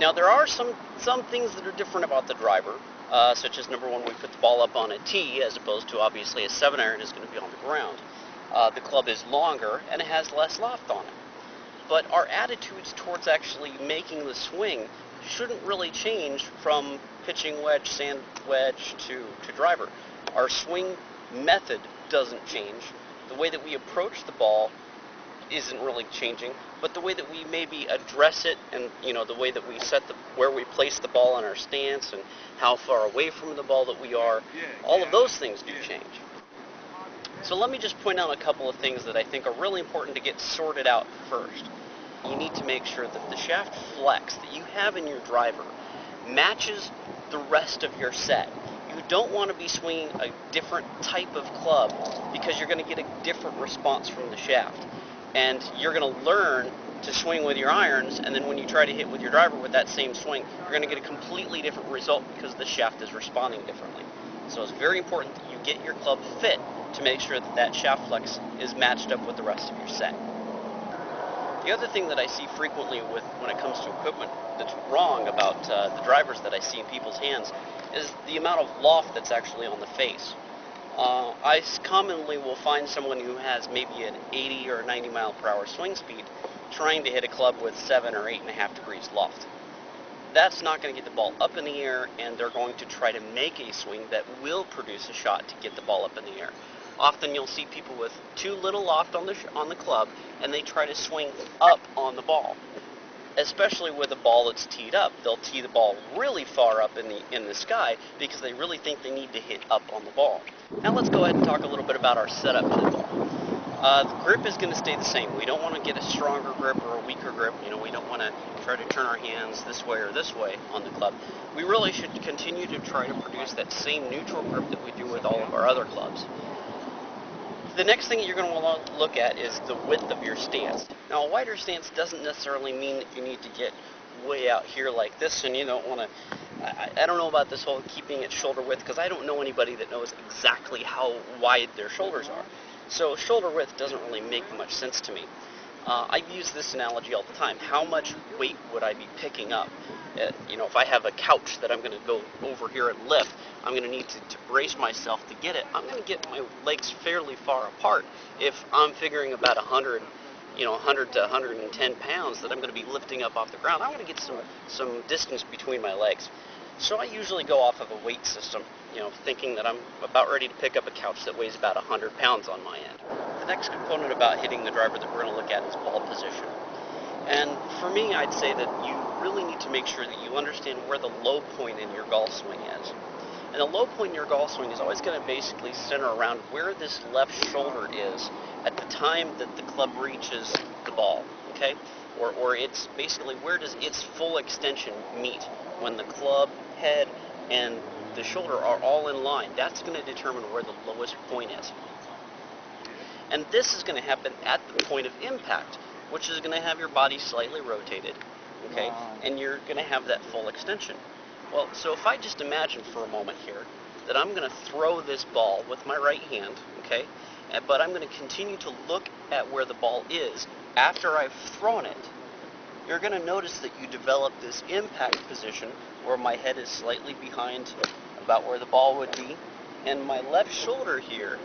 Now there are some things that are different about the driver, such as number one, we put the ball up on a tee as opposed to obviously a 7-iron is going to be on the ground. The club is longer and it has less loft on it. But our attitudes towards actually making the swing shouldn't really change from pitching wedge, sand wedge to driver. Our swing method doesn't change. The way that we approach the ball isn't really changing, but the way that we maybe address it and the way that we where we place the ball in our stance and how far away from the ball that we are, all of those things do change. So let me just point out a couple of things that I think are really important to get sorted out first. You need to make sure that the shaft flex that you have in your driver matches the rest of your set. You don't want to be swinging a different type of club because you're going to get a different response from the shaft. And you're going to learn to swing with your irons, and then when you try to hit with your driver with that same swing, you're going to get a completely different result because the shaft is responding differently. So it's very important that you get your club fit to make sure that that shaft flex is matched up with the rest of your set. The other thing that I see frequently when it comes to equipment that's wrong about the drivers that I see in people's hands is the amount of loft that's actually on the face. I commonly will find someone who has maybe an 80 or 90 mile per hour swing speed trying to hit a club with 7 or 8.5 degrees loft. That's not going to get the ball up in the air, and they're going to try to make a swing that will produce a shot to get the ball up in the air. Often you'll see people with too little loft on the club, and they try to swing up on the ball. Especially with a ball that's teed up, they'll tee the ball really far up in the sky because they really think they need to hit up on the ball. Now let's go ahead and talk a little bit about our setup to the ball. The grip is going to stay the same. We don't want to get a stronger grip or a weaker grip. We don't want to try to turn our hands this way or this way on the club. We really should continue to try to produce that same neutral grip that we do with all of our other clubs. The next thing that you're going to want to look at is the width of your stance. Now, a wider stance doesn't necessarily mean that you need to get way out here like this, and you don't want to, I don't know about this whole keeping it shoulder width, because I don't know anybody that knows exactly how wide their shoulders are. So shoulder width doesn't really make much sense to me. I use this analogy all the time. How much weight would I be picking up? If I have a couch that I'm going to go over here and lift, I'm going to need to brace myself to get it. I'm going to get my legs fairly far apart if I'm figuring about 100 to 110 pounds that I'm going to be lifting up off the ground. I'm going to get some distance between my legs. So I usually go off of a weight system, thinking that I'm about ready to pick up a couch that weighs about 100 pounds on my end. The next component about hitting the driver that we're going to look at is ball position. And for me, I'd say that you really need to make sure that you understand where the low point in your golf swing is. And the low point in your golf swing is always going to basically center around where this left shoulder is at the time that the club reaches the ball, okay? Or it's basically where does its full extension meet when the club, head, and the shoulder are all in line. That's going to determine where the lowest point is. And this is going to happen at the point of impact, which is going to have your body slightly rotated, okay? And you're going to have that full extension. Well, so if I just imagine for a moment here that I'm going to throw this ball with my right hand, okay? But I'm going to continue to look at where the ball is after I've thrown it. You're going to notice that you develop this impact position where my head is slightly behind about where the ball would be, and my left shoulder here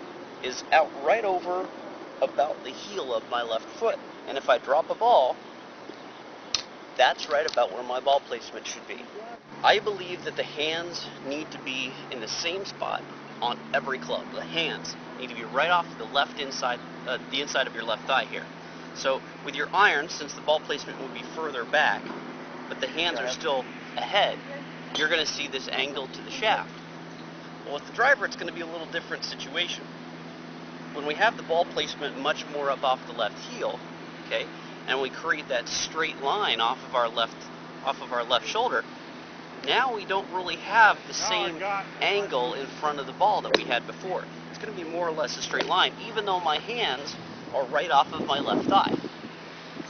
is out right over about the heel of my left foot. And if I drop a ball, that's right about where my ball placement should be. I believe that the hands need to be in the same spot on every club. The hands need to be right off the inside of your left thigh here. So with your iron, since the ball placement will be further back, but the hands are still ahead, you're going to see this angle to the shaft. Well, with the driver, it's going to be a little different situation. When we have the ball placement much more up off the left heel, okay, and we create that straight line off of our left shoulder, now we don't really have the same angle in front of the ball that we had before. It's going to be more or less a straight line, even though my hands are right off of my left thigh.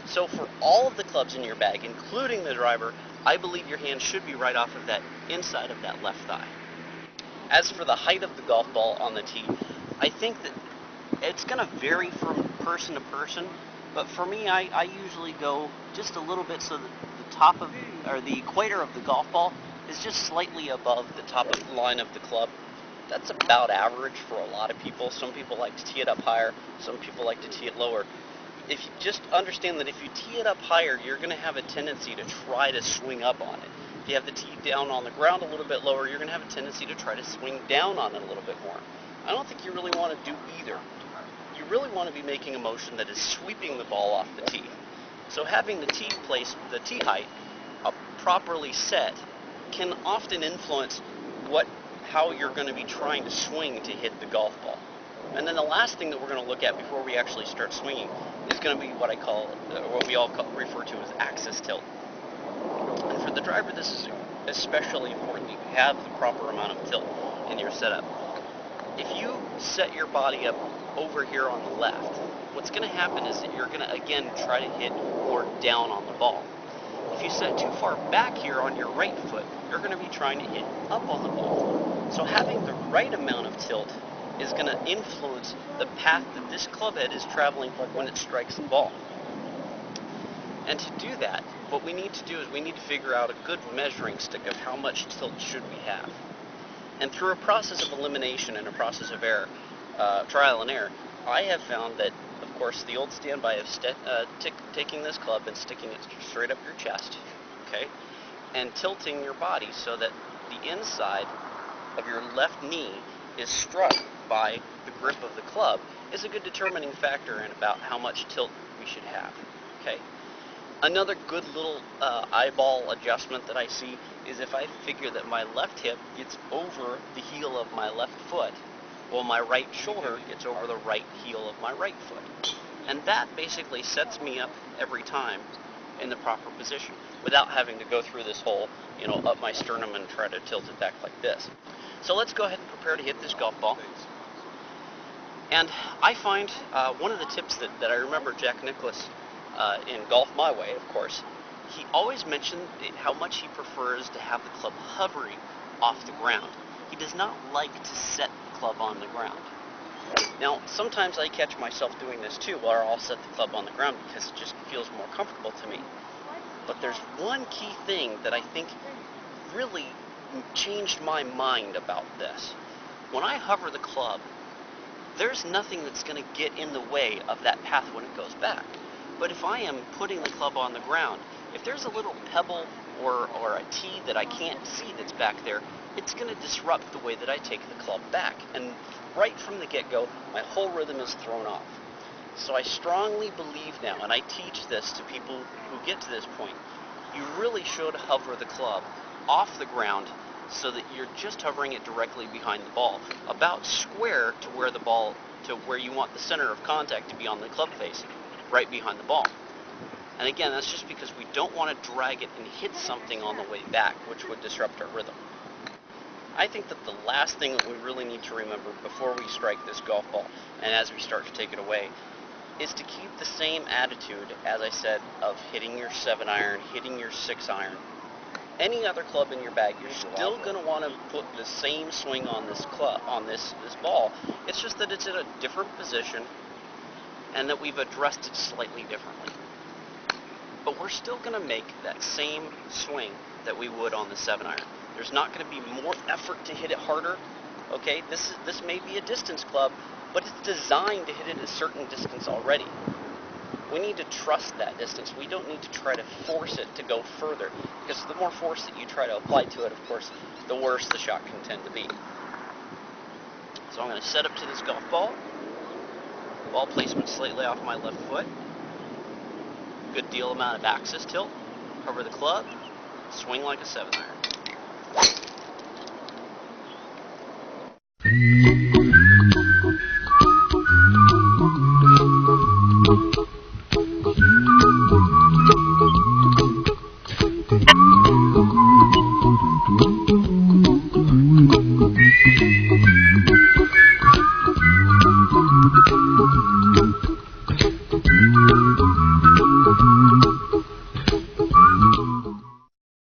So for all of the clubs in your bag, including the driver, I believe your hand should be right off of that inside of that left thigh. As for the height of the golf ball on the tee, I think that it's going to vary from person to person, but for me, I usually go just a little bit so that the top of, or the equator of the golf ball is just slightly above the top of the line of the club. That's about average for a lot of people. Some people like to tee it up higher, some people like to tee it lower. If you just understand that if you tee it up higher, you're going to have a tendency to try to swing up on it. If you have the tee down on the ground a little bit lower, you're going to have a tendency to try to swing down on it a little bit more. I don't think you really want to do either. You really want to be making a motion that is sweeping the ball off the tee. So having the tee height properly set can often influence how you're going to be trying to swing to hit the golf ball. And then the last thing that we're going to look at before we actually start swinging is going to be what we all refer to as axis tilt. And for the driver, this is especially important. You have the proper amount of tilt in your setup. If you set your body up over here on the left, what's going to happen is that you're going to, again, try to hit more down on the ball. If you set too far back here on your right foot, you're going to be trying to hit up on the ball. So having the right amount of tilt is going to influence the path that this club head is traveling when it strikes the ball. And to do that, what we need to do is we need to figure out a good measuring stick of how much tilt should we have. And through a process of elimination and a process of error, trial and error, I have found that, of course, the old standby of taking this club and sticking it straight up your chest, okay, and tilting your body so that the inside of your left knee is struck by the grip of the club is a good determining factor in about how much tilt we should have, okay. Another good little eyeball adjustment that I see is if I figure that my left hip gets over the heel of my left foot, while my right shoulder gets over the right heel of my right foot. And that basically sets me up every time in the proper position without having to go through this whole, up my sternum and try to tilt it back like this. So let's go ahead and prepare to hit this golf ball. And I find one of the tips that I remember Jack Nicklaus in Golf My Way, of course, he always mentioned how much he prefers to have the club hovering off the ground. He does not like to set the club on the ground. Now, sometimes I catch myself doing this too, where I'll set the club on the ground because it just feels more comfortable to me. But there's one key thing that I think really changed my mind about this. When I hover the club, there's nothing that's going to get in the way of that path when it goes back. But if I am putting the club on the ground, if there's a little pebble or a tee that I can't see that's back there, it's going to disrupt the way that I take the club back. And right from the get-go, my whole rhythm is thrown off. So I strongly believe now, and I teach this to people who get to this point, you really should hover the club off the ground so that you're just hovering it directly behind the ball, about square to where the ball, to where you want the center of contact to be on the club face, right behind the ball. And again, that's just because we don't want to drag it and hit something on the way back, which would disrupt our rhythm. I think that the last thing that we really need to remember before we strike this golf ball, and as we start to take it away, is to keep the same attitude, as I said, of hitting your 7-iron, hitting your 6-iron. Any other club in your bag, you're still going to want to put the same swing on this club, on this ball. It's just that it's in a different position, and that we've addressed it slightly differently. But we're still going to make that same swing that we would on the 7-iron. There's not going to be more effort to hit it harder. Okay, this may be a distance club, but it's designed to hit it a certain distance already. We need to trust that distance. We don't need to try to force it to go further, because the more force that you try to apply to it, of course, the worse the shot can tend to be. So I'm going to set up to this golf ball. Ball placement slightly off my left foot. Good deal amount of axis tilt. Cover the club. Swing like a 7-iron.